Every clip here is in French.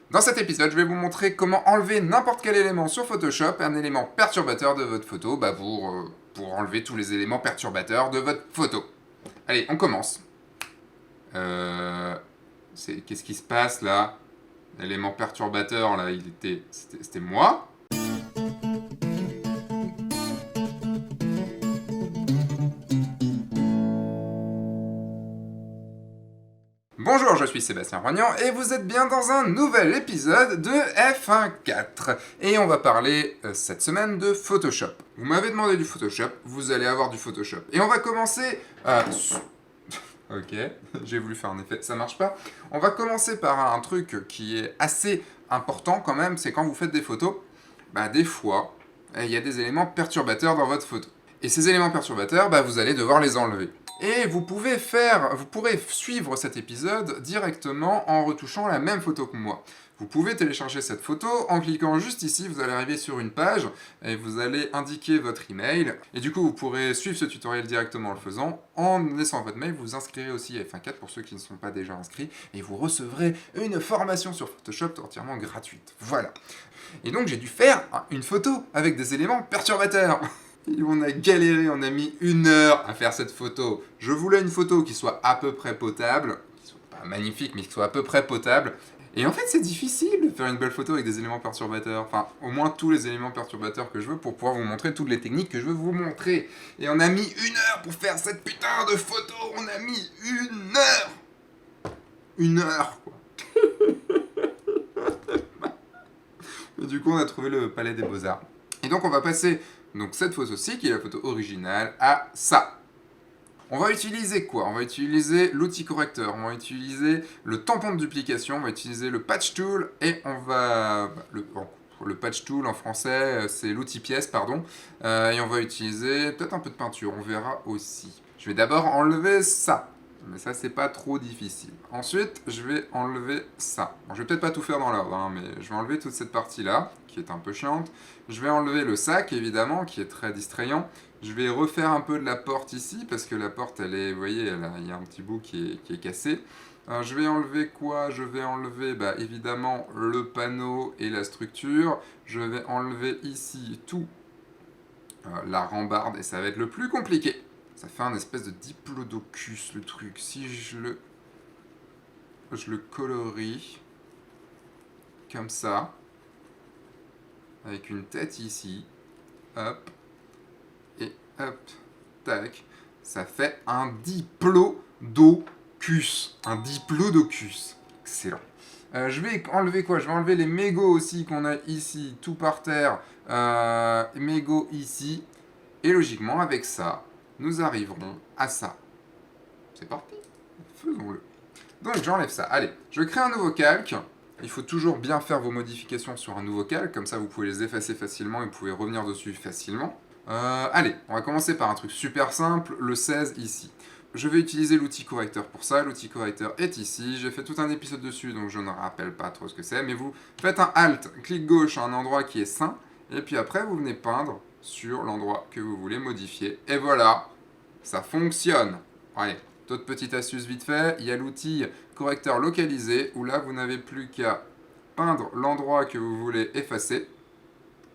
Dans cet épisode, je vais vous montrer comment enlever n'importe quel élément sur Photoshop, un élément perturbateur de votre photo, pour enlever tous les éléments perturbateurs de votre photo. Allez, on commence. Qu'est-ce qui se passe là? L'élément perturbateur là, c'était moi. Bonjour, je suis Sébastien Roignan et vous êtes bien dans un nouvel épisode de F1.4. Et on va parler cette semaine de Photoshop. Vous m'avez demandé du Photoshop, vous allez avoir du Photoshop. Et on va commencer... Ok, j'ai voulu faire un effet, ça marche pas. On va commencer par un truc qui est assez important quand même, c'est quand vous faites des photos, des fois, il y a des éléments perturbateurs dans votre photo. Et ces éléments perturbateurs, vous allez devoir les enlever. Et vous pourrez suivre cet épisode directement en retouchant la même photo que moi. Vous pouvez télécharger cette photo en cliquant juste ici, vous allez arriver sur une page et vous allez indiquer votre email. Et du coup, vous pourrez suivre ce tutoriel directement en le faisant. En laissant votre mail, vous inscrirez aussi à F1.4 pour ceux qui ne sont pas déjà inscrits et vous recevrez une formation sur Photoshop entièrement gratuite. Voilà. Et donc, j'ai dû faire une photo avec des éléments perturbateurs. Et on a galéré, on a mis 1 heure à faire cette photo. Je voulais une photo qui soit à peu près potable, qui soit pas magnifique, mais qui soit à peu près potable. Et en fait, c'est difficile de faire une belle photo avec des éléments perturbateurs. Enfin, au moins tous les éléments perturbateurs que je veux pour pouvoir vous montrer toutes les techniques que je veux vous montrer. Et on a mis 1 heure pour faire cette putain de photo. On a mis 1 heure. 1 heure, quoi. Et du coup, on a trouvé le Palais des Beaux-Arts. Et donc, on va passer cette photo-ci, qui est la photo originale, à ça. On va utiliser quoi? On va utiliser l'outil correcteur, on va utiliser le tampon de duplication, on va utiliser le patch tool, et on va... Le patch tool en français, c'est l'outil pièce, pardon. Et on va utiliser peut-être un peu de peinture, on verra aussi. Je vais d'abord enlever ça. Mais ça, c'est pas trop difficile. Ensuite, je vais enlever ça. Bon, je vais peut-être pas tout faire dans l'ordre, mais je vais enlever toute cette partie-là, qui est un peu chiante. Je vais enlever le sac, évidemment, qui est très distrayant. Je vais refaire un peu de la porte ici, parce que la porte, elle est, vous voyez, il y a un petit bout qui est cassé. Je vais enlever quoi? Je vais enlever, évidemment, le panneau et la structure. Je vais enlever ici tout la rambarde, et ça va être le plus compliqué. Ça fait un espèce de diplodocus, le truc. Si je le colorie, comme ça, avec une tête ici, hop, et hop, tac, ça fait un diplodocus. Un diplodocus. Excellent. Je vais enlever quoi? Je vais enlever les mégots aussi qu'on a ici, tout par terre. Mégots ici. Et logiquement, avec ça, nous arriverons à ça. C'est parti. Faisons-le. Donc j'enlève ça. Allez, je crée un nouveau calque. Il faut toujours bien faire vos modifications sur un nouveau calque, comme ça vous pouvez les effacer facilement et vous pouvez revenir dessus facilement. Allez, on va commencer par un truc super simple, le 16 ici. Je vais utiliser l'outil correcteur pour ça, l'outil correcteur est ici, j'ai fait tout un épisode dessus donc je ne rappelle pas trop ce que c'est, mais vous faites un Alt, clic gauche à un endroit qui est sain, et puis après vous venez peindre sur l'endroit que vous voulez modifier, et voilà, ça fonctionne. Allez, d'autres petites astuces vite fait, il y a l'outil correcteur localisé, où là vous n'avez plus qu'à peindre l'endroit que vous voulez effacer,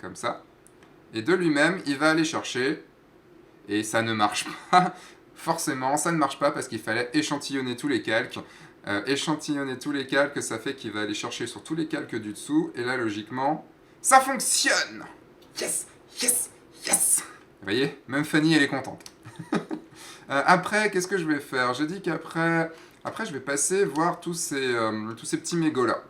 comme ça, et de lui-même il va aller chercher, et ça ne marche pas, forcément ça ne marche pas parce qu'il fallait échantillonner tous les calques, échantillonner tous les calques, ça fait qu'il va aller chercher sur tous les calques du dessous, et là logiquement, ça fonctionne. Yes, yes, yes. Vous voyez, même Fanny elle est contente. Après, qu'est-ce que je vais faire? J'ai dit qu'après, je vais passer voir tous ces petits mégots là.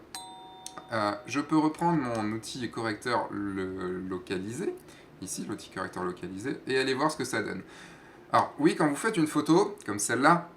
Je peux reprendre mon outil correcteur localisé, ici l'outil correcteur localisé, et aller voir ce que ça donne. Alors oui, quand vous faites une photo comme celle-là,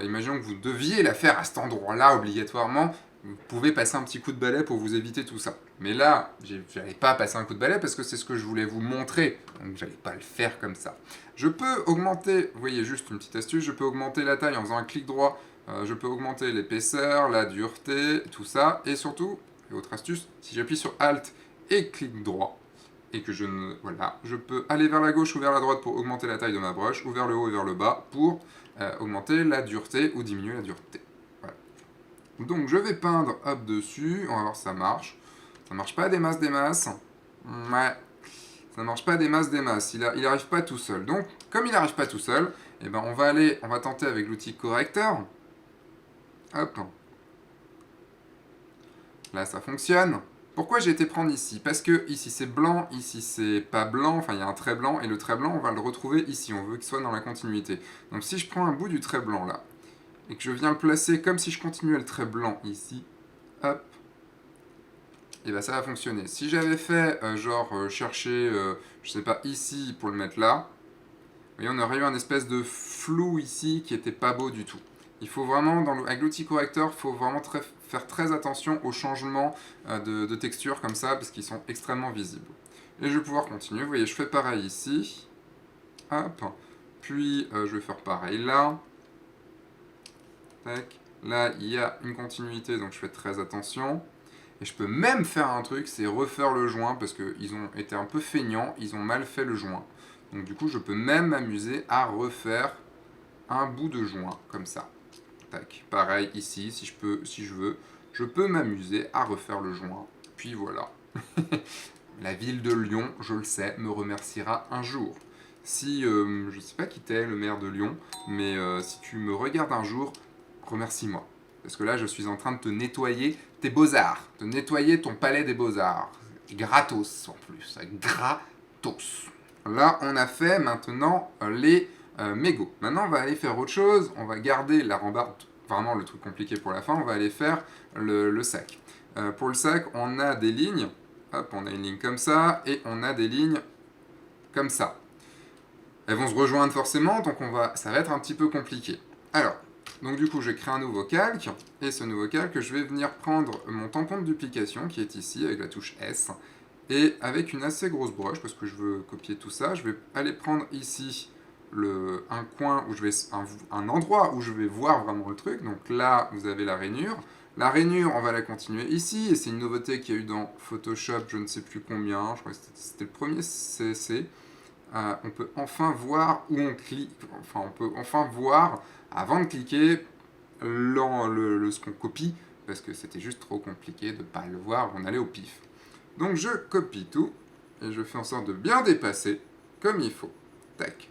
imaginons que vous deviez la faire à cet endroit-là obligatoirement, vous pouvez passer un petit coup de balai pour vous éviter tout ça. Mais là, j'allais pas passer un coup de balai parce que c'est ce que je voulais vous montrer, donc j'allais pas le faire comme ça. Je peux augmenter, vous voyez juste une petite astuce, je peux augmenter la taille en faisant un clic droit, je peux augmenter l'épaisseur, la dureté, tout ça, et surtout, autre astuce, si j'appuie sur Alt et clic droit, et que je peux aller vers la gauche ou vers la droite pour augmenter la taille de ma brush, ou vers le haut et vers le bas pour augmenter la dureté ou diminuer la dureté. Voilà. Donc je vais peindre, hop, dessus, on va voir si ça marche. Ça marche pas des masses, des masses. Ouais, ça marche pas des masses, des masses. Il arrive pas tout seul. Donc, comme il arrive pas tout seul, eh ben on va tenter avec l'outil correcteur. Hop, là ça fonctionne. Pourquoi j'ai été prendre ici? Parce que ici c'est blanc, ici c'est pas blanc, enfin il y a un trait blanc, et le trait blanc on va le retrouver ici, on veut qu'il soit dans la continuité. Donc si je prends un bout du trait blanc là, et que je viens le placer comme si je continuais le trait blanc ici, hop, et bien ça va fonctionner. Si j'avais fait chercher, je sais pas, ici pour le mettre là, vous voyez, on aurait eu un espèce de flou ici qui était pas beau du tout. Il faut vraiment, avec l'outil correcteur, il faut vraiment faire très attention aux changements de texture comme ça, parce qu'ils sont extrêmement visibles. Et je vais pouvoir continuer. Vous voyez, je fais pareil ici. Hop. Puis, je vais faire pareil là. Tac. Là, il y a une continuité, donc je fais très attention. Et je peux même faire un truc, c'est refaire le joint, parce qu'ils ont été un peu feignants, ils ont mal fait le joint. Donc du coup, je peux même m'amuser à refaire un bout de joint, comme ça. Tac. Pareil ici, si je veux, je peux m'amuser à refaire le joint. Puis voilà. La ville de Lyon, je le sais, me remerciera un jour. Si, je sais pas qui t'es, le maire de Lyon, mais si tu me regardes un jour, remercie-moi. Parce que là, je suis en train de te nettoyer tes beaux-arts, de nettoyer ton palais des beaux-arts. Gratos en plus, gratos. Là, on a fait maintenant les mégots. Maintenant, on va aller faire autre chose. On va garder la rambarde, vraiment le truc compliqué pour la fin. On va aller faire le sac. Pour le sac, on a des lignes. Hop, on a une ligne comme ça, et on a des lignes comme ça. Elles vont se rejoindre forcément, donc ça va être un petit peu compliqué. Alors, donc du coup, je vais créer un nouveau calque, et ce nouveau calque, je vais venir prendre mon tampon de duplication, qui est ici, avec la touche S, et avec une assez grosse broche, parce que je veux copier tout ça, je vais aller prendre ici un coin, un endroit où je vais voir vraiment le truc, donc là, vous avez la rainure. La rainure, on va la continuer ici, et c'est une nouveauté qu'il y a eu dans Photoshop, je ne sais plus combien, je crois que c'était le premier CC. On peut enfin voir où on clique, enfin on peut enfin voir, avant de cliquer, ce qu'on copie, parce que c'était juste trop compliqué de ne pas le voir, on allait au pif. Donc je copie tout, et je fais en sorte de bien dépasser, comme il faut. Tac.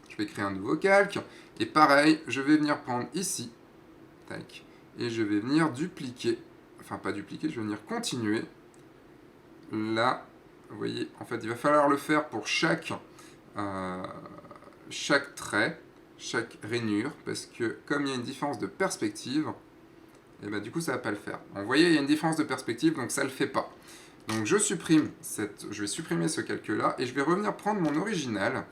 Je vais créer un nouveau calque, et pareil, je vais venir prendre ici, tac, et je vais venir dupliquer, enfin pas dupliquer, je vais venir continuer, là, vous voyez, en fait, il va falloir le faire pour chaque trait, chaque rainure, parce que comme il y a une différence de perspective, et bah, du coup, ça va pas le faire. Donc, vous voyez, il y a une différence de perspective, donc ça le fait pas. Donc je vais supprimer ce calque-là, et je vais revenir prendre mon original,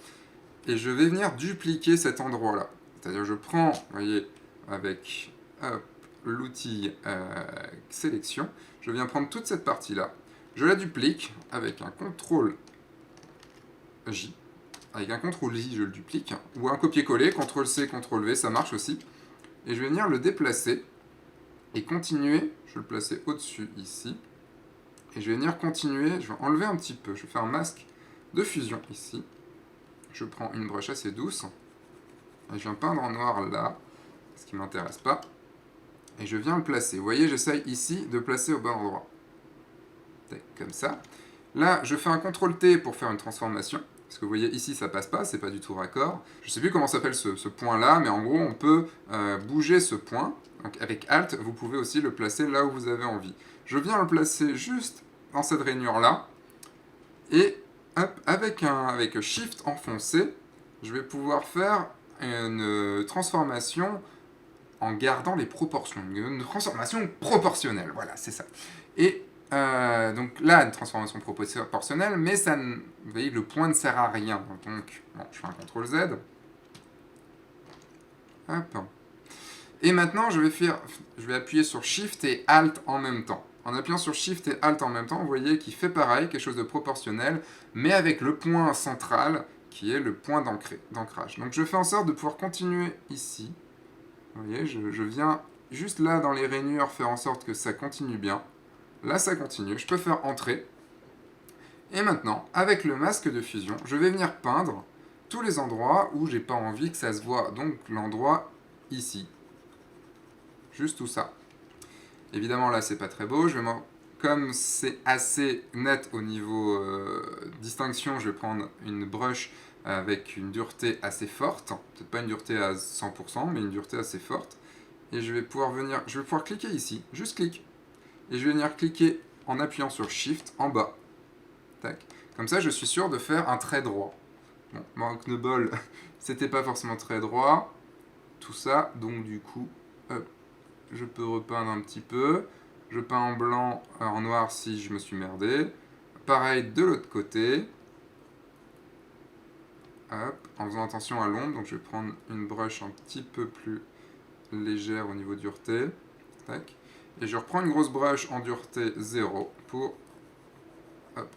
et je vais venir dupliquer cet endroit-là. C'est-à-dire, je prends, vous voyez, avec l'outil sélection, je viens prendre toute cette partie-là, je la duplique avec un CTRL J. Avec un CTRL J, je le duplique. Ou un copier-coller, CTRL C, CTRL V, ça marche aussi. Et je vais venir le déplacer et continuer. Je vais le placer au-dessus ici. Et je vais venir continuer. Je vais enlever un petit peu. Je vais faire un masque de fusion ici. Je prends une broche assez douce. Et je viens peindre en noir là, ce qui ne m'intéresse pas. Et je viens le placer. Vous voyez, j'essaye ici de placer au bon endroit. Comme ça. Là, je fais un CTRL T pour faire une transformation. Parce que vous voyez, ici, ça passe pas, c'est pas du tout raccord. Je sais plus comment s'appelle ce point-là, mais en gros, on peut bouger ce point. Donc avec Alt, vous pouvez aussi le placer là où vous avez envie. Je viens le placer juste dans cette rainure-là. Et hop, avec Shift enfoncé, je vais pouvoir faire une transformation en gardant les proportions. Une transformation proportionnelle, voilà, c'est ça. Et donc là, une transformation proportionnelle, mais ça, vous voyez, le point ne sert à rien. Donc, bon, je fais un CTRL Z. Hop. Et maintenant, je vais appuyer sur Shift et Alt en même temps. En appuyant sur Shift et Alt en même temps, vous voyez qu'il fait pareil, quelque chose de proportionnel, mais avec le point central, qui est le point d'ancrage. Donc je fais en sorte de pouvoir continuer ici. Vous voyez, je viens juste là dans les rainures faire en sorte que ça continue bien. Là, ça continue. Je peux faire entrer. Et maintenant, avec le masque de fusion, je vais venir peindre tous les endroits où j'ai pas envie que ça se voit. Donc l'endroit ici. Juste tout ça. Évidemment, là, c'est pas très beau. Comme c'est assez net au niveau distinction, je vais prendre une brush avec une dureté assez forte. Peut-être pas une dureté à 100%, mais une dureté assez forte. Et je vais pouvoir cliquer ici, juste clic. Et je vais venir cliquer en appuyant sur Shift en bas. Tac. Comme ça, je suis sûr de faire un trait droit. Bon, manque de bol, c'était pas forcément très droit. Tout ça, donc du coup, hop, je peux repeindre un petit peu. Je peins en blanc, en noir si je me suis merdé. Pareil de l'autre côté. Hop, en faisant attention à l'ombre. Donc je vais prendre une brush un petit peu plus légère au niveau dureté. Tac. Et je reprends une grosse brush en dureté 0 pour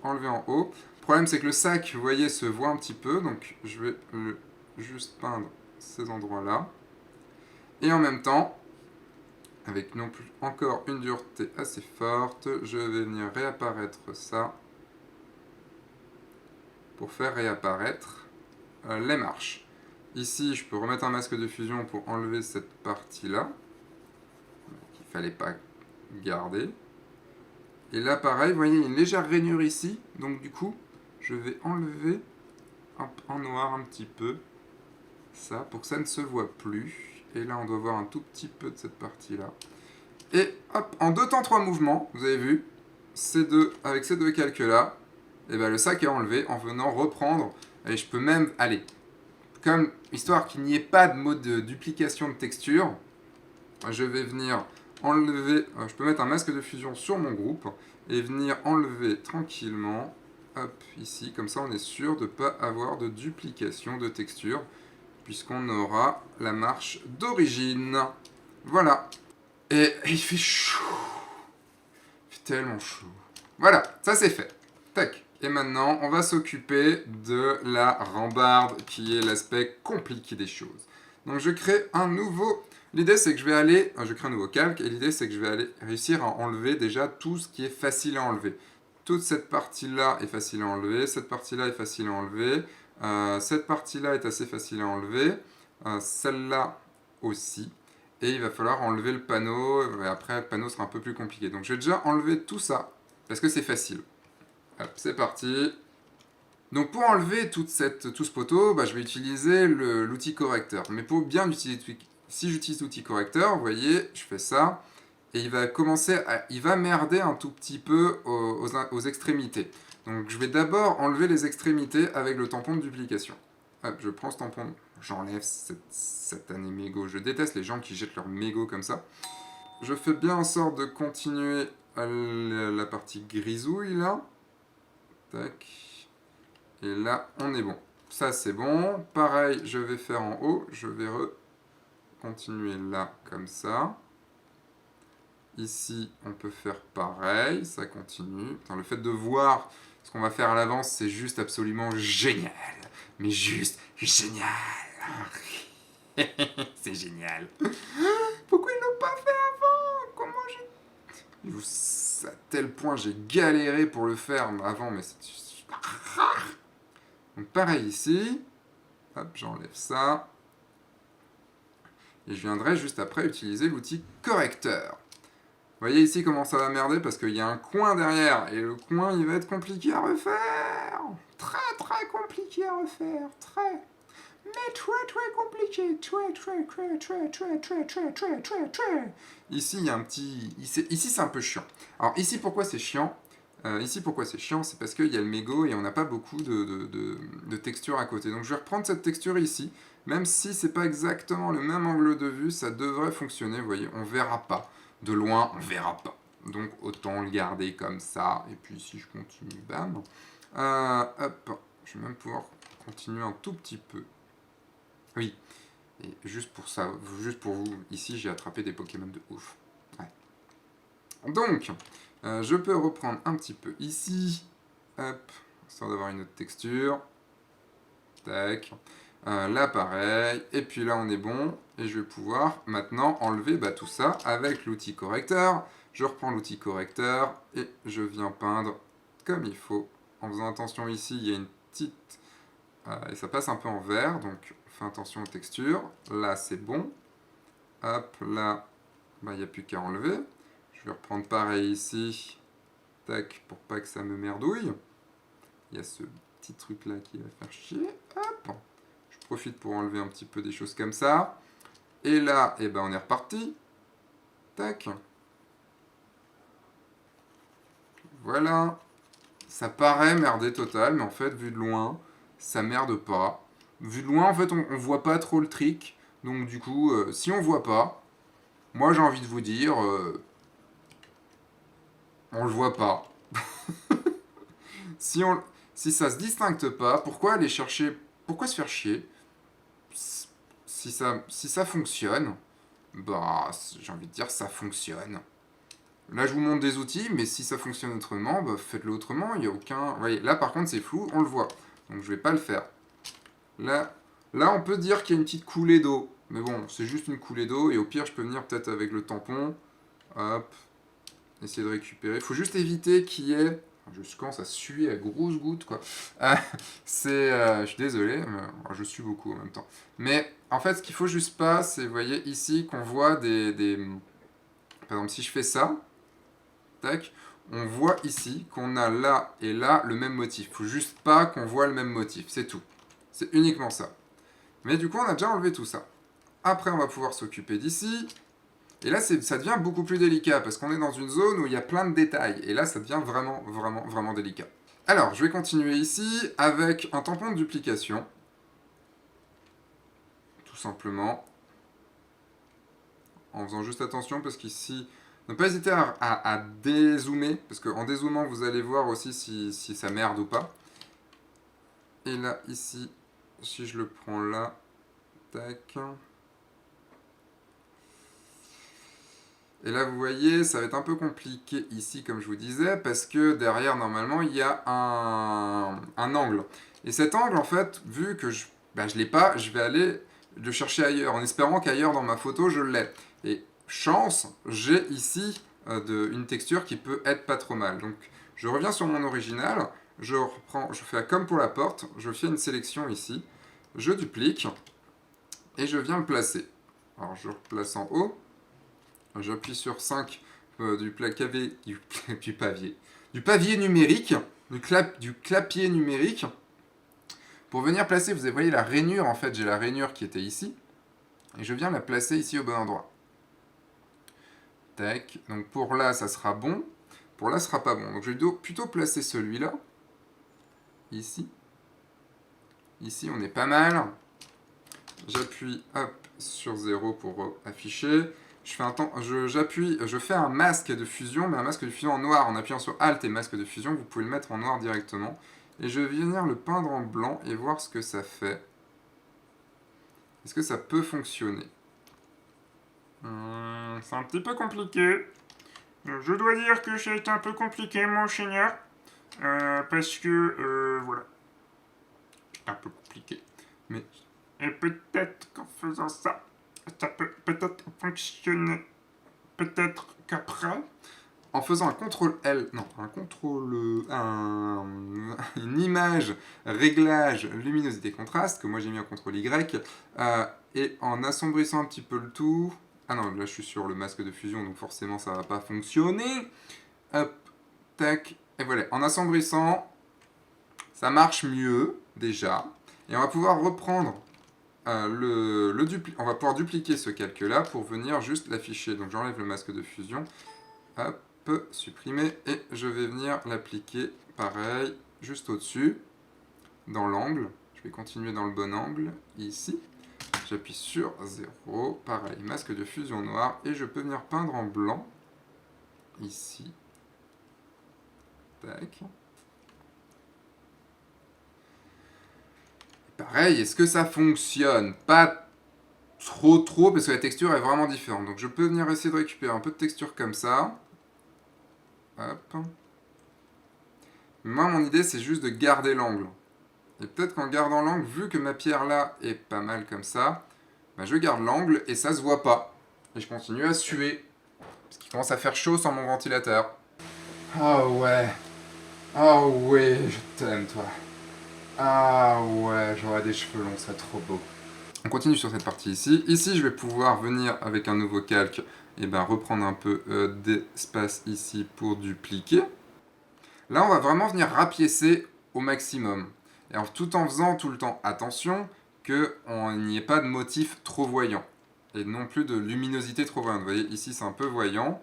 enlever en haut. Le problème c'est que le sac, vous voyez, se voit un petit peu. Donc je vais juste peindre ces endroits-là. Et en même temps, avec non plus encore une dureté assez forte, je vais venir réapparaître ça pour faire réapparaître les marches. Ici, je peux remettre un masque de fusion pour enlever cette partie-là, qu'il ne fallait pas garder. Et là, pareil, vous voyez, il y a une légère rainure ici, donc du coup, je vais enlever en noir un petit peu ça, pour que ça ne se voit plus. Et là, on doit voir un tout petit peu de cette partie-là. Et hop, en 2 temps 3 mouvements, vous avez vu, avec ces deux calques-là, et ben le sac est enlevé en venant reprendre. Et je peux même, allez, comme histoire qu'il n'y ait pas de mode de duplication de texture, je vais venir enlever, je peux mettre un masque de fusion sur mon groupe et venir enlever tranquillement, hop, ici, comme ça on est sûr de ne pas avoir de duplication de texture, puisqu'on aura la marche d'origine. Voilà. Et il fait chaud. Il fait tellement chaud. Voilà, ça c'est fait. Tac. Et maintenant, on va s'occuper de la rambarde, qui est l'aspect compliqué des choses. Donc je crée un nouveau... L'idée c'est que je crée un nouveau calque, et l'idée c'est que je vais aller réussir à enlever déjà tout ce qui est facile à enlever. Toute cette partie-là est facile à enlever, cette partie-là est facile à enlever, cette partie-là est assez facile à enlever, celle-là aussi. Et il va falloir enlever le panneau, et après le panneau sera un peu plus compliqué. Donc je vais déjà enlever tout ça, parce que c'est facile. Hop, c'est parti. Donc pour enlever tout ce poteau, je vais utiliser l'outil correcteur. Mais pour bien utiliser, si j'utilise l'outil correcteur, vous voyez, je fais ça, et il va merder un tout petit peu aux extrémités. Donc je vais d'abord enlever les extrémités avec le tampon de duplication. Hop, je prends ce tampon, j'enlève cette année mégot. Je déteste les gens qui jettent leur mégot comme ça. Je fais bien en sorte de continuer la partie grisouille là. Tac. Et là, on est bon. Ça, c'est bon. Pareil, je vais faire en haut. Je vais continuer là, comme ça. Ici, on peut faire pareil. Ça continue. Putain, le fait de voir ce qu'on va faire à l'avance, c'est juste absolument génial. Mais juste génial. C'est génial. Pourquoi ils l'ont pas fait avant? À tel point, j'ai galéré pour le faire avant, mais c'est... Donc pareil ici, hop, j'enlève ça. Et je viendrai juste après utiliser l'outil correcteur. Vous voyez ici comment ça va merder parce qu'il y a un coin derrière. Et le coin, il va être compliqué à refaire. Très très compliqué à refaire. Très. Mais très compliqué. Très. Ici, il y a un petit... Ici, c'est un peu chiant. Alors ici, pourquoi c'est chiant? Pourquoi c'est chiant? C'est parce qu'il y a le mégot et on n'a pas beaucoup de texture à côté. Donc je vais reprendre cette texture ici. Même si c'est pas exactement le même angle de vue, ça devrait fonctionner. Vous voyez, on verra pas. De loin, on verra pas. Donc autant le garder comme ça. Et puis si je continue, bam. Hop, je vais même pouvoir continuer un tout petit peu. Oui, et juste pour ça, juste pour vous, ici j'ai attrapé des Pokémon de ouf. Ouais. Donc, je peux reprendre un petit peu ici, hop, histoire d'avoir une autre texture. Tac. Là pareil, et puis là on est bon, et je vais pouvoir maintenant enlever tout ça avec l'outil correcteur. Je reprends l'outil correcteur, et je viens peindre comme il faut. En faisant attention ici, il y a une petite... et ça passe un peu en vert, donc fais attention aux textures. Là c'est bon. Hop, là, il n'y a plus qu'à enlever. Je vais reprendre pareil ici. Tac, pour pas que ça me merdouille. Il y a ce petit truc là qui va faire chier. Hop. Je profite pour enlever un petit peu des choses comme ça. Et là, eh ben, on est reparti. Tac. Voilà. Ça paraît merder total, mais en fait, vu de loin, ça merde pas. Vu de loin, en fait, on voit pas trop le trick. Donc du coup, si on voit pas, moi j'ai envie de vous dire, on le voit pas. Si, si ça se distingue pas, pourquoi aller chercher, pourquoi se faire chier? Si ça fonctionne, bah j'ai envie de dire ça fonctionne. Là je vous montre des outils, mais si ça fonctionne autrement, bah faites-le autrement, il n'y a aucun... Vous voyez, là par contre c'est flou, on le voit. Donc je vais pas le faire. Là on peut dire qu'il y a une petite coulée d'eau. Mais bon, c'est juste une coulée d'eau, et au pire je peux venir peut-être avec le tampon. Hop, essayer de récupérer. Il faut juste éviter qu'il y ait... Je commence à suer à grosses gouttes, quoi. Je suis désolé, mais je sue beaucoup en même temps. Mais en fait, ce qu'il faut juste pas, c'est, vous voyez, ici, qu'on voit Par exemple, si je fais ça, tac, on voit ici qu'on a là et là le même motif. Il faut juste pas qu'on voit le même motif, c'est tout. C'est uniquement ça. Mais du coup, on a déjà enlevé tout ça. Après, on va pouvoir s'occuper d'ici. Et là, ça devient beaucoup plus délicat, parce qu'on est dans une zone où il y a plein de détails. Et là, ça devient vraiment, vraiment, vraiment délicat. Alors, je vais continuer ici avec un tampon de duplication. Tout simplement. En faisant juste attention, parce qu'ici... Ne pas hésiter à dézoomer, parce qu'en dézoomant, vous allez voir aussi si ça merde ou pas. Et là, ici, si je le prends là, tac... Et là, vous voyez, ça va être un peu compliqué ici, comme je vous disais, parce que derrière, normalement, il y a un angle. Et cet angle, en fait, vu que je ne l'ai pas, je vais aller le chercher ailleurs, en espérant qu'ailleurs, dans ma photo, je l'ai. Et chance, j'ai ici une texture qui peut être pas trop mal. Donc, je reviens sur mon original, je reprends, je fais comme pour la porte, je fais une sélection ici, je duplique, et je viens le placer. Alors, je replace en haut. J'appuie sur 5 du pavier numérique, du clapier numérique, pour venir placer, vous voyez la rainure, en fait, j'ai la rainure qui était ici, et je viens la placer ici au bon endroit. Tac, donc pour là, ça sera bon, pour là, ça sera pas bon. Donc je vais plutôt placer celui-là, ici. Ici, on est pas mal. J'appuie, hop, sur 0 pour afficher. Je fais un masque de fusion, mais un masque de fusion en noir. En appuyant sur Alt et masque de fusion, vous pouvez le mettre en noir directement. Et je vais venir le peindre en blanc et voir ce que ça fait. Est-ce que ça peut fonctionner? C'est un petit peu compliqué. Je dois dire que c'est un peu compliqué, mon seigneur. Parce que, voilà. Un peu compliqué. Mais... Et peut-être qu'en faisant ça, ça peut peut-être fonctionner. Peut-être qu'après, en faisant un CTRL-L, non, une image, réglage, luminosité, contraste, que moi j'ai mis en CTRL-Y, et en assombrissant un petit peu le tout, ah non, là je suis sur le masque de fusion, donc forcément ça va pas fonctionner, hop, tac, et voilà, en assombrissant, ça marche mieux, déjà, et on va pouvoir reprendre on va pouvoir dupliquer ce calque-là pour venir juste l'afficher. Donc j'enlève le masque de fusion, hop, supprimer, et je vais venir l'appliquer pareil, juste au-dessus, dans l'angle. Je vais continuer dans le bon angle, ici. J'appuie sur 0, pareil, masque de fusion noir, et je peux venir peindre en blanc, ici. Tac. Pareil, est-ce que ça fonctionne? Pas trop, parce que la texture est vraiment différente. Donc je peux venir essayer de récupérer un peu de texture comme ça. Hop. Moi, mon idée, c'est juste de garder l'angle. Et peut-être qu'en gardant l'angle, vu que ma pierre là est pas mal comme ça, bah, je garde l'angle et ça se voit pas. Et je continue à suer. Parce qu'il commence à faire chaud sans mon ventilateur. Oh ouais. Oh ouais, je t'aime toi. Ah ouais, j'aurais des cheveux longs, ça serait trop beau. On continue sur cette partie ici. Ici, je vais pouvoir venir avec un nouveau calque et ben reprendre un peu d'espace ici pour dupliquer. Là, on va vraiment venir rapiécer au maximum. Et tout en faisant tout le temps attention qu'il n'y ait pas de motif trop voyant. Et non plus de luminosité trop voyante. Vous voyez, ici, c'est un peu voyant.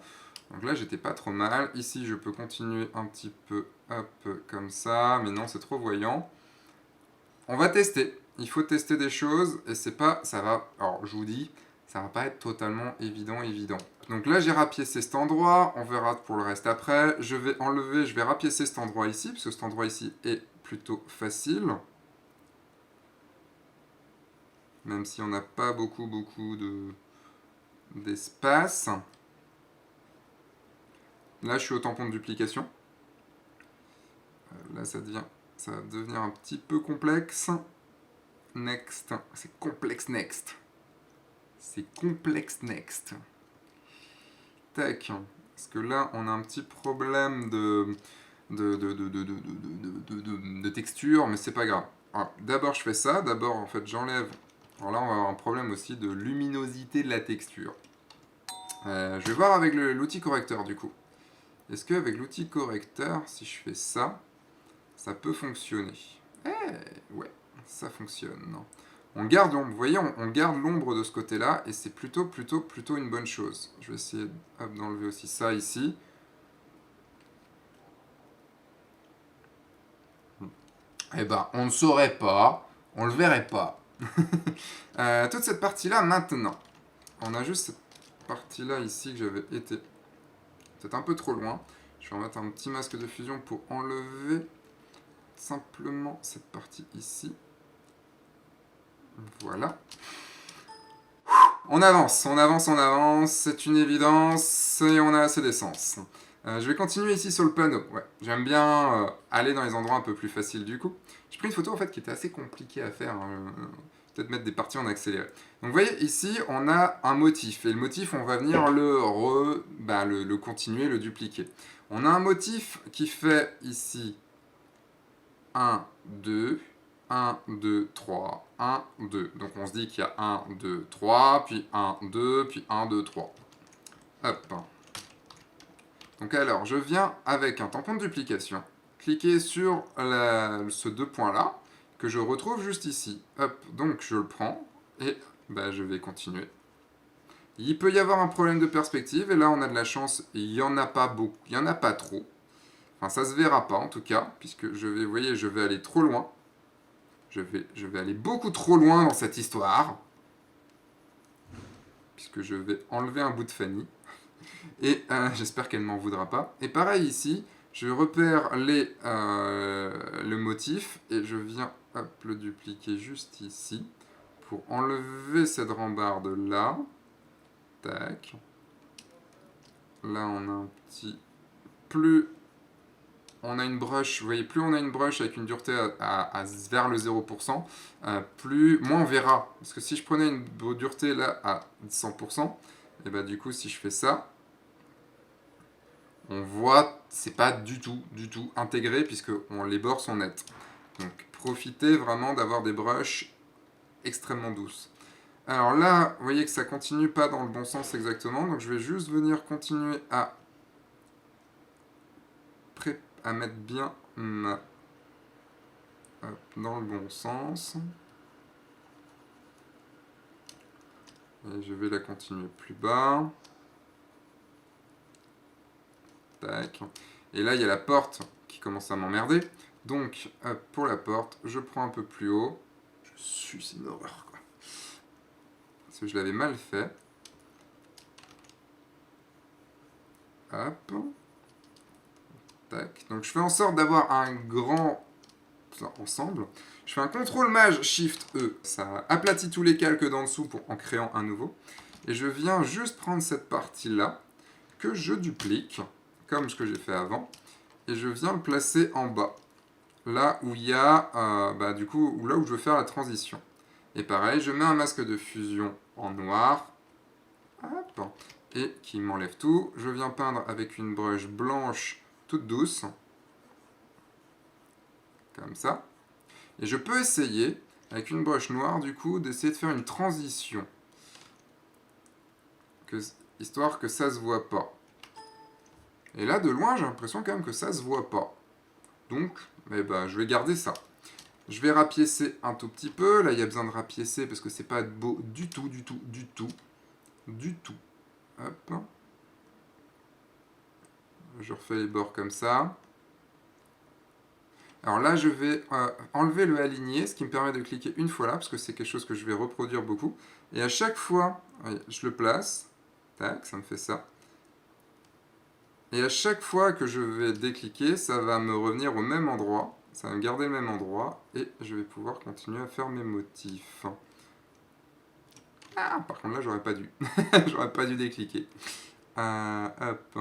Donc là, j'étais pas trop mal. Ici, je peux continuer un petit peu, hop, comme ça. Mais non, c'est trop voyant. On va tester. Il faut tester des choses. Et c'est pas... Ça va... Alors, je vous dis, ça va pas être totalement évident. Donc là, j'ai rapiécé cet endroit. On verra pour le reste après. Je vais enlever... Je vais rapiécer cet endroit ici. Parce que cet endroit ici est plutôt facile. Même si on n'a pas beaucoup d'espace. Là, je suis au tampon de duplication. Là, ça va devenir un petit peu complexe. Next. C'est complexe next. C'est complexe next. Tac. Parce que là, on a un petit problème de texture, mais c'est pas grave. D'abord, je fais ça. D'abord, en fait, j'enlève. Alors là, on va avoir un problème aussi de luminosité de la texture. Je vais voir avec l'outil correcteur, du coup. Est-ce qu'avec l'outil correcteur, si je fais ça, ça peut fonctionner? Ouais, ça fonctionne. On garde l'ombre, vous voyez, on garde l'ombre de ce côté-là, et c'est plutôt une bonne chose. Je vais essayer d'enlever aussi ça ici. Eh ben, on ne saurait pas, on le verrait pas. Toute cette partie-là, maintenant. On a juste cette partie-là ici que j'avais été peut-être un peu trop loin. Je vais remettre un petit masque de fusion pour enlever simplement cette partie ici. Voilà. On avance, c'est une évidence, et on a assez d'essence. Je vais continuer ici sur le panneau. Ouais, j'aime bien aller dans les endroits un peu plus faciles du coup. J'ai pris une photo en fait qui était assez compliquée à faire. Peut-être mettre des parties en accéléré. Donc vous voyez ici on a un motif. Et le motif on va venir le continuer, le dupliquer. On a un motif qui fait ici 1, 2, 1, 2, 3, 1, 2. Donc on se dit qu'il y a 1, 2, 3, puis 1, 2, puis 1, 2, 3. Hop. Donc alors, je viens avec un tampon de duplication, cliquer sur ce deux points-là, que je retrouve juste ici. Hop, donc je le prends, et je vais continuer. Il peut y avoir un problème de perspective, et là on a de la chance, il n'y en a pas beaucoup, il n'y en a pas trop. Enfin, ça se verra pas en tout cas, puisque vous voyez, je vais aller trop loin. Je vais aller beaucoup trop loin dans cette histoire. Puisque je vais enlever un bout de Fanny. Et j'espère qu'elle ne m'en voudra pas. Et pareil ici, je repère le motif. Et je viens le dupliquer juste ici. Pour enlever cette rambarde là. Tac. Là on a un petit... Plus on a une brush, vous voyez, plus on a une brush avec une dureté vers le 0%, moins on verra. Parce que si je prenais une dureté là à 100%, et du coup si je fais ça, on voit, c'est pas du tout intégré puisque les bords sont nets. Donc profitez vraiment d'avoir des brushes extrêmement douces. Alors là, vous voyez que ça continue pas dans le bon sens exactement, donc je vais juste venir continuer à mettre bien dans le bon sens. Et je vais la continuer plus bas. Tac. Et là, il y a la porte qui commence à m'emmerder. Donc, pour la porte, je prends un peu plus haut. C'est une horreur, quoi. Parce que je l'avais mal fait. Hop. Tac. Donc, je fais en sorte d'avoir un grand ensemble. Je fais un CTRL Maj Shift E. Ça aplatit tous les calques d'en dessous en créant un nouveau. Et je viens juste prendre cette partie-là que je duplique, comme ce que j'ai fait avant, et je viens le placer en bas, là où il y a, là où je veux faire la transition. Et pareil, je mets un masque de fusion en noir, hop, et qui m'enlève tout. Je viens peindre avec une brush blanche toute douce, comme ça. Et je peux essayer, avec une brush noire, du coup, d'essayer de faire une transition. histoire que ça se voit pas. Et là, de loin, j'ai l'impression quand même que ça se voit pas. Donc, eh ben, je vais garder ça. Je vais rapiécer un tout petit peu. Là, il y a besoin de rapiécer parce que c'est pas beau du tout, du tout, du tout. Du tout. Hop. Je refais les bords comme ça. Alors là, je vais enlever le aligné, ce qui me permet de cliquer une fois là, parce que c'est quelque chose que je vais reproduire beaucoup. Et à chaque fois, je le place. Tac, ça me fait ça. Et à chaque fois que je vais décliquer, ça va me revenir au même endroit. Ça va me garder le même endroit. Et je vais pouvoir continuer à faire mes motifs. Ah, par contre là, j'aurais pas dû. J'aurais pas dû décliquer. Hop.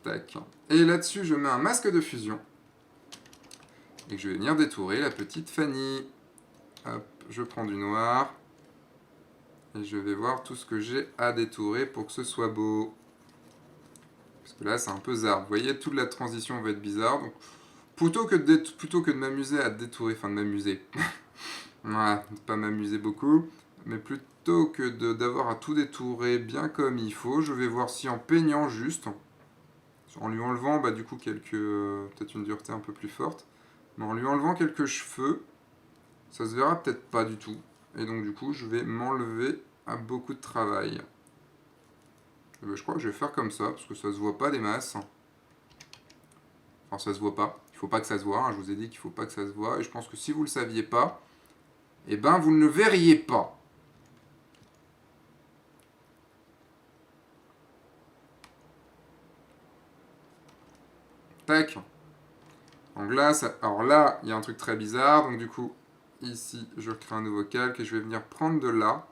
Tac. Et là-dessus, je mets un masque de fusion. Et que je vais venir détourer la petite Fanny. Hop, je prends du noir. Et je vais voir tout ce que j'ai à détourer pour que ce soit beau. Parce que là, c'est un peu zarbe. Vous voyez, toute la transition va être bizarre. Donc, plutôt que de m'amuser à détourer, enfin de m'amuser, ouais, pas m'amuser beaucoup, mais plutôt que d'avoir à tout détourer bien comme il faut, je vais voir si en peignant juste, en lui enlevant bah, du coup peut-être une dureté un peu plus forte, mais en lui enlevant quelques cheveux, ça se verra peut-être pas du tout. Et donc du coup, je vais m'enlever à beaucoup de travail. Et ben, je crois que je vais faire comme ça, parce que ça se voit pas des masses. Enfin, ça se voit pas. Il faut pas que ça se voit. Hein. Je vous ai dit qu'il faut pas que ça se voit. Et je pense que si vous le saviez pas, eh ben vous ne le verriez pas. Tac. Donc là, alors là, il y a un truc très bizarre. Donc du coup, ici, je recrée un nouveau calque et je vais venir prendre de là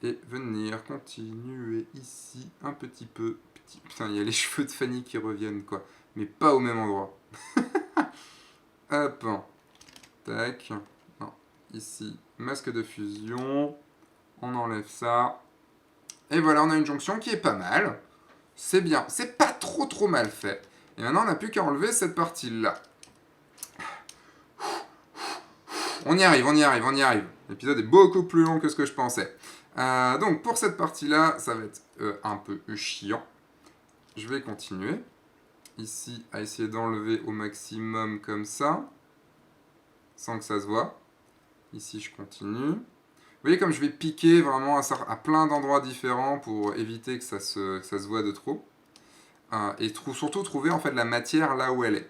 et venir continuer ici un petit peu. Putain, il y a les cheveux de Fanny qui reviennent, quoi. Mais pas au même endroit. Hop. Tac. Non. Ici, masque de fusion. On enlève ça. Et voilà, on a une jonction qui est pas mal. C'est bien. C'est pas trop mal fait. Et maintenant, on n'a plus qu'à enlever cette partie-là. On y arrive, on y arrive, on y arrive. L'épisode est beaucoup plus long que ce que je pensais. Donc, pour cette partie-là, ça va être un peu chiant. Je vais continuer. Ici, à essayer d'enlever au maximum comme ça. Sans que ça se voit. Ici, je continue. Vous voyez comme je vais piquer vraiment à plein d'endroits différents pour éviter que ça se voit de trop. Et surtout trouver en fait la matière là où elle est.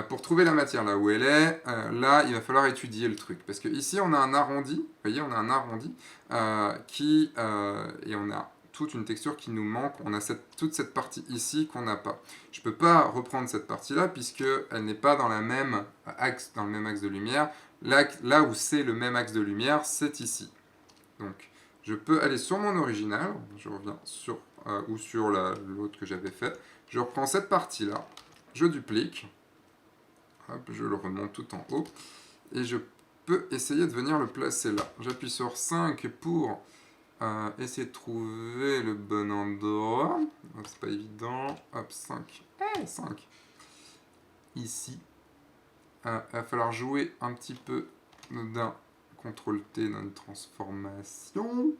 Pour trouver la matière là où elle est, là il va falloir étudier le truc. Parce que ici on a un arrondi, vous voyez on a un arrondi, et on a toute une texture qui nous manque, on a toute cette partie ici qu'on n'a pas. Je ne peux pas reprendre cette partie-là puisqu'elle n'est pas dans, dans le même axe de lumière. Là où c'est le même axe de lumière, c'est ici. Donc je peux aller sur mon original, je reviens sur, ou sur l'autre que j'avais fait, je reprends cette partie-là, je duplique, hop, je le remonte tout en haut, et je peux essayer de venir le placer là. J'appuie sur 5 pour essayer de trouver le bon endroit. C'est pas évident. Hop, 5. 5. Ici. Il va falloir jouer un petit peu d'un CTRL-T dans une transformation.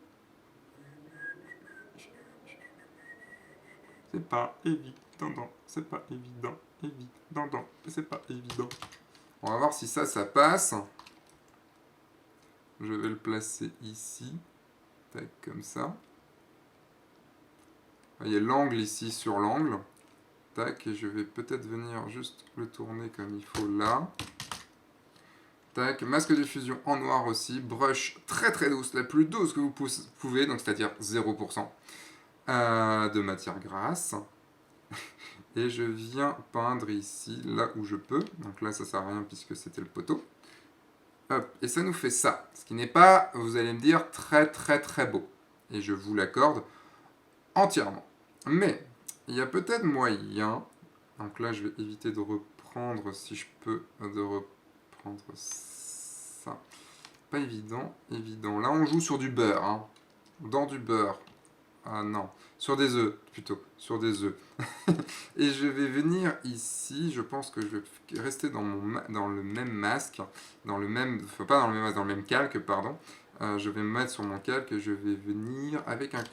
C'est pas évident, c'est pas évident, c'est pas évident. On va voir si ça passe. Je vais le placer ici. Tac, comme ça. Il y a l'angle ici sur l'angle. Tac, et je vais peut-être venir juste le tourner comme il faut là. Tac, masque de fusion en noir aussi. Brush très douce, la plus douce que vous pouvez, donc c'est-à-dire 0% de matière grasse. Et je viens peindre ici, là où je peux. Donc là, ça sert à rien puisque c'était le poteau. Hop, et ça nous fait ça. Ce qui n'est pas, vous allez me dire, très beau. Et je vous l'accorde entièrement. Mais, il y a peut-être moyen, donc là je vais éviter de reprendre, si je peux, de reprendre ça. Pas évident. Là on joue sur du beurre, hein. Dans du beurre. Ah non, sur des œufs, plutôt, sur des œufs. Et je vais venir ici, je pense que je vais rester dans le même masque, enfin pas dans le même masque, dans le même calque, pardon. Je vais me mettre sur mon calque et je vais venir avec un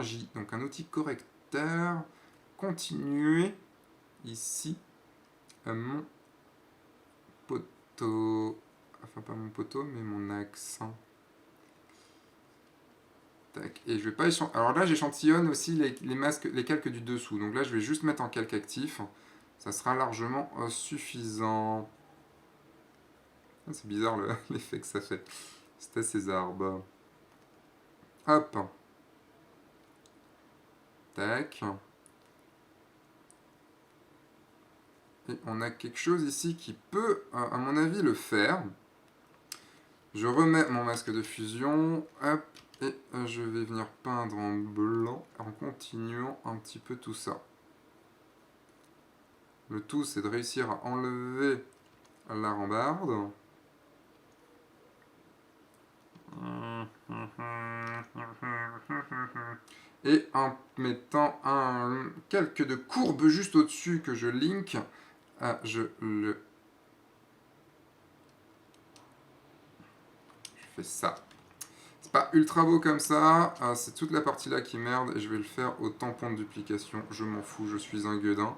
J, donc un outil correcteur, continuer ici mon poteau, enfin pas mon poteau, mais mon accent. Tac. Et je vais pas alors là, j'échantillonne aussi les masques, les calques du dessous. Donc là, je vais juste mettre en calque actif. Ça sera largement suffisant. Ah, c'est bizarre l'effet que ça fait. C'était Césarbe. Hop. Tac. Et on a quelque chose ici qui peut, à mon avis, le faire. Je remets mon masque de fusion. Hop. Et je vais venir peindre en blanc en continuant un petit peu tout ça. Le tout, c'est de réussir à enlever la rambarde. Et en mettant quelques de courbes juste au-dessus que je link, je fais ça. C'est pas ultra beau comme ça, c'est toute la partie là qui merde et je vais le faire au tampon de duplication. Je m'en fous, je suis un gueudin.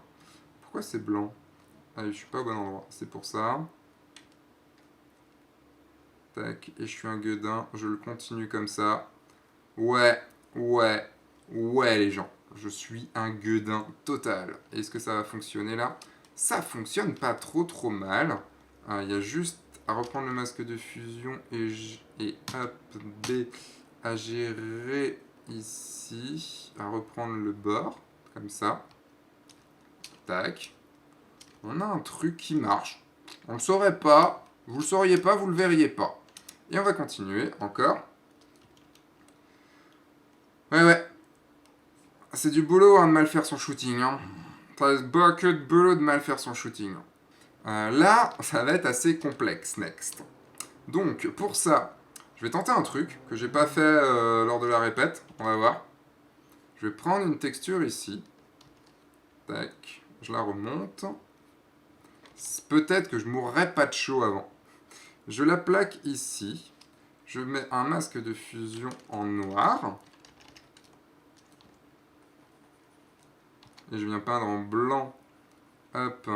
Pourquoi c'est blanc? Ah, je suis pas au bon endroit, c'est pour ça. Tac, et je suis un gueudin, je le continue comme ça. Ouais, ouais, ouais les gens, je suis un gueudin total. Est-ce que ça va fonctionner là? Ça fonctionne pas trop mal. Il y a juste à reprendre le masque de fusion et hop, B à gérer ici, à reprendre le bord, comme ça. Tac. On a un truc qui marche. On le saurait pas, vous le sauriez pas, vous le verriez pas. Et on va continuer encore. Ouais. C'est du boulot hein, de mal faire son shooting. Hein. Ça que de boulot de mal faire son shooting. Là, ça va être assez complexe, next. Donc, pour ça, je vais tenter un truc que j'ai pas fait lors de la répète. On va voir. Je vais prendre une texture ici. Tac. Je la remonte. Peut-être que je mourrai pas de chaud avant. Je la plaque ici. Je mets un masque de fusion en noir. Et je viens peindre en blanc. Hop.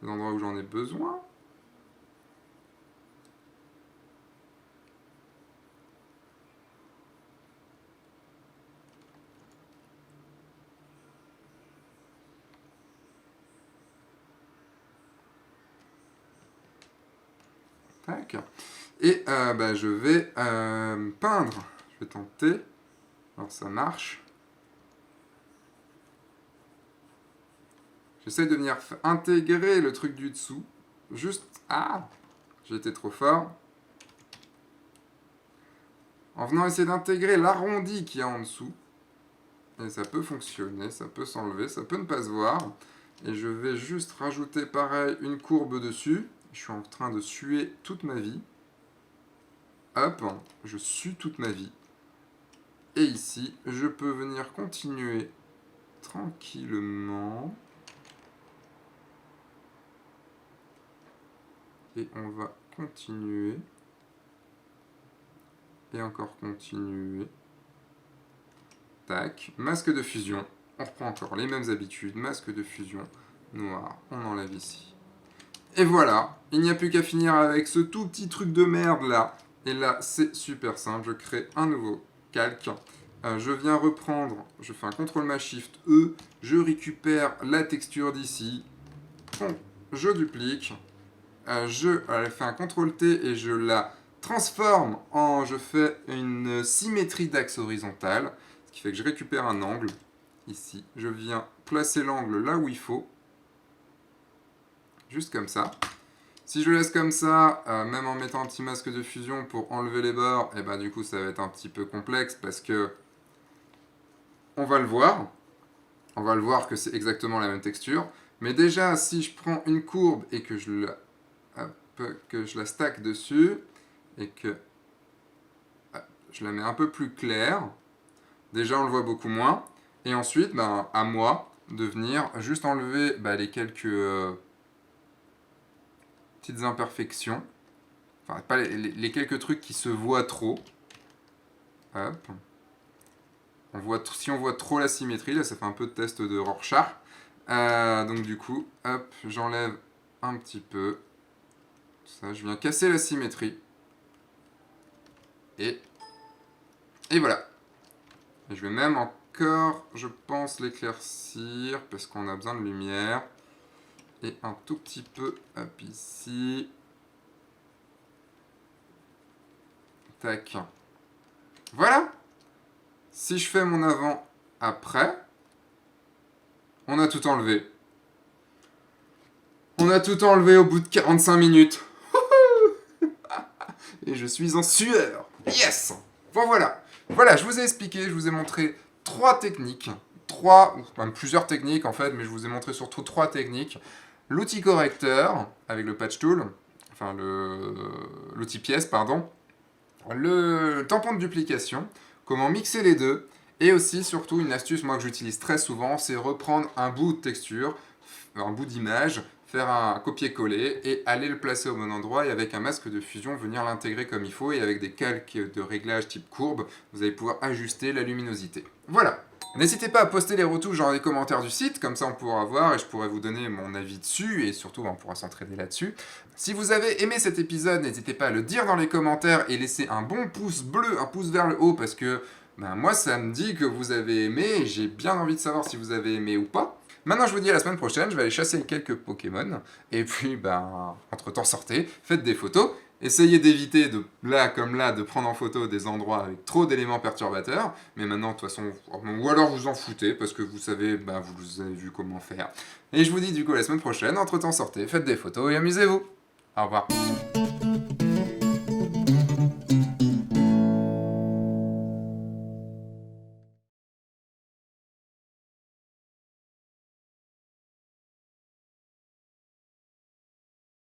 Les endroits où j'en ai besoin. Tac. Et je vais peindre. Je vais tenter. Alors ça marche. J'essaie de venir intégrer le truc du dessous. Juste... Ah, j'ai été trop fort. En venant essayer d'intégrer l'arrondi qu'il y a en dessous. Et ça peut fonctionner, ça peut s'enlever, ça peut ne pas se voir. Et je vais juste rajouter pareil une courbe dessus. Je suis en train de suer toute ma vie. Hop, je sue toute ma vie. Et ici, je peux venir continuer tranquillement. Et on va continuer. Et encore continuer. Tac. Masque de fusion. On reprend encore les mêmes habitudes. Masque de fusion. Noir. On enlève ici. Et voilà. Il n'y a plus qu'à finir avec ce tout petit truc de merde là. Et là, c'est super simple. Je crée un nouveau calque. Je viens reprendre. Je fais un CTRL-MA-SHIFT-E. Je récupère la texture d'ici. Je duplique. Je fais un CTRL-T et je la transforme en... Je fais une symétrie d'axe horizontal. Ce qui fait que je récupère un angle. Ici. Je viens placer l'angle là où il faut. Juste comme ça. Si je laisse comme ça, même en mettant un petit masque de fusion pour enlever les bords, et du coup ça va être un petit peu complexe parce que on va le voir. On va le voir que c'est exactement la même texture. Mais déjà, si je prends une courbe et que je la stack dessus et que je la mets un peu plus claire, Déjà, on le voit beaucoup moins. Et ensuite, ben, à moi de venir juste enlever les quelques petites imperfections. Enfin, pas les quelques trucs qui se voient trop. Hop. Si on voit trop la symétrie, là, ça fait un peu de test de Rorschach. Donc du coup, hop, j'enlève un petit peu. Ça, je viens casser la symétrie. Et voilà. Et je vais même encore, je pense, l'éclaircir parce qu'on a besoin de lumière. Et un tout petit peu, hop, ici. Tac. Voilà. Si je fais mon avant-après, on a tout enlevé. On a tout enlevé au bout de 45 minutes. Et je suis en sueur. Yes. Bon, voilà. Voilà, je vous ai expliqué, je vous ai montré 3 techniques. Même plusieurs techniques en fait, mais je vous ai montré surtout 3 techniques. L'outil correcteur, avec le patch tool, enfin l'outil pièce, pardon. Le tampon de duplication, comment mixer les deux. Et aussi, surtout, une astuce, moi, que j'utilise très souvent, c'est reprendre un bout de texture, un bout d'image, faire un copier-coller et aller le placer au bon endroit et avec un masque de fusion, venir l'intégrer comme il faut et avec des calques de réglage type courbe, vous allez pouvoir ajuster la luminosité. Voilà. N'hésitez pas à poster les retouches dans les commentaires du site, comme ça on pourra voir et je pourrai vous donner mon avis dessus et surtout on pourra s'entraider là-dessus. Si vous avez aimé cet épisode, n'hésitez pas à le dire dans les commentaires et laisser un bon pouce bleu, un pouce vers le haut parce que moi ça me dit que vous avez aimé et j'ai bien envie de savoir si vous avez aimé ou pas. Maintenant je vous dis à la semaine prochaine, je vais aller chasser quelques Pokémon et puis entre temps sortez, faites des photos. Essayez d'éviter de prendre en photo des endroits avec trop d'éléments perturbateurs. Mais maintenant, de toute façon, ou alors vous en foutez parce que vous savez, vous avez vu comment faire. Et je vous dis du coup à la semaine prochaine. Entre temps, sortez, faites des photos et amusez-vous. Au revoir.